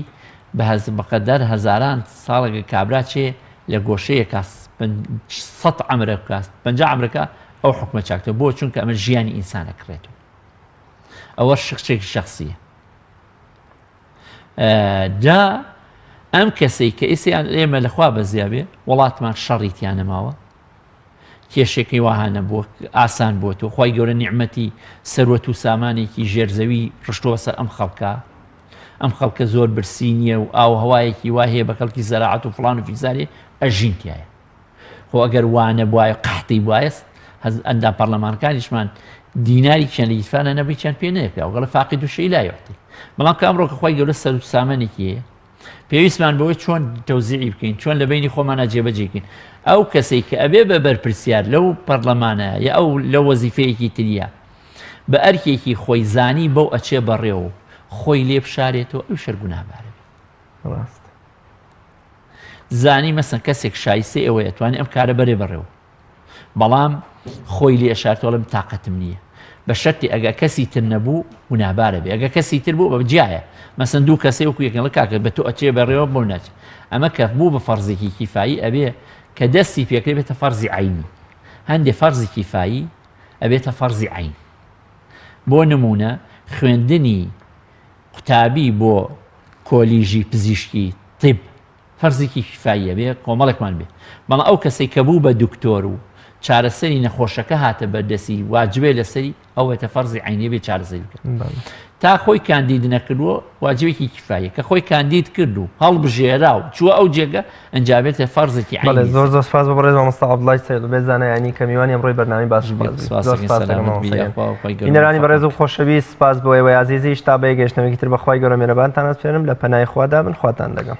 بەقەدەر هەزاران ساڵێکە کابرا چێ لە گۆشەیەکە 100 عەمرە بکات 50 عەمرەکە ئەو حکمە چاکتر بۆ چونکە ئەمە ژیانی ئینسانە کڕێتەوە ئەوە شخصێکی شخصیە جا ئەم کەسەی کە ئێسیان ئێمە لەخوا بەزیابێ وڵاتمان شەڕیتیان نەماوە کێشێکی وهانە بۆ ئاسان بۆتەوە خی گەورە نیعمەتی سەروەت و سامانێکی ژێرزەوی ڕشتووە سەر ئەم خەڵکە زۆر برسی نییە و ئاو هەوایەکی وا هەیە بە خەڵکی زەراعەت و فڵان و فیزارێ ئەژینتیایە خۆ ئەگەر وانە بواە قەحتی وایست ئەندا پەرلەمانەکانیشمان دیناری چەند لیتفانە نەبی چەند پێ نەیەکرا وگەڵە فاقد و شەی لا یعطی بەڵام کامڕۆکە خۆی گەورە سەر و سامانێکی هەیە پێویستمان بەوەی چۆن تەوزیعی بکەین چۆن لە بینی خۆمانە جێبەجێکەین ئەو کەسێک کە ئەبێ بە بەرپرسیار لەو پەرلەمانە یا ئەو لە وەزیفەیەکی تریە بە ئەرکێکی خۆی زانی بەو ئەچێ بەڕێوە خۆی لێ بشارێتەوە ئەو شەرگونابارە ڕاست زانی مەسەن کەسێک شایستە ئەوە ئەتوانێت ئەم کارە بەرێ بەڕێوە بەڵام خۆی لێ ئەشارتەوەڵم تااقەتم نییە بە شەرتی ئەگە کەسی تر نەبوو هونابارە بێ ئەگە کەسی تر بوو بە جیایە مەسەن دوو کەسێ وەکو یەکەڵە کاکە بە تۆ ئەچێ بەڕێوە بۆ ناچێت ئەمە کە بوو بە فەرزێکی کیفایی ئەبێ کە دەستی پێکرێ بێتە فەرزی عینی هەندێک فەرزی کیفایی ئەبێتە فەرزی عین بۆ نمونە خوێندنی قوتابی بۆ کۆلیژی پزیشکی طب فەرزێکی کیفاییە بێ کۆمەڵێکمان بێ بەڵام ئەو کەسێک کە بوو بە دکتۆر و چارەسەری نەخۆشەکە هاتە بەردەسی واجبێ لەسەری ئەوەتە فەرزی عینی بێ چارەسەری بکەن تا خۆی کاندید نەکردووە واجبێکی کیفایە کە خۆی کاندید کرد و هەڵبژێرا و چووە ئەو جێگە ئەنجابێتە فەرزێکی عینی زۆر زۆر سپاس بۆ بەڕێز مامۆستا عەبدوڵای سەید بێزانە ینی کە میوانی ئەمڕۆی بەرنامەی باش بینەرانی بەڕێز و خۆشەویست سپاس بۆ ئێوەی عەزیزی تا بە یەکگەشتنەوەیەکی تر بەخوای گەورە میهرەبانتان ئەسپێرم لە پەنای خوادا من خواتان دەگەم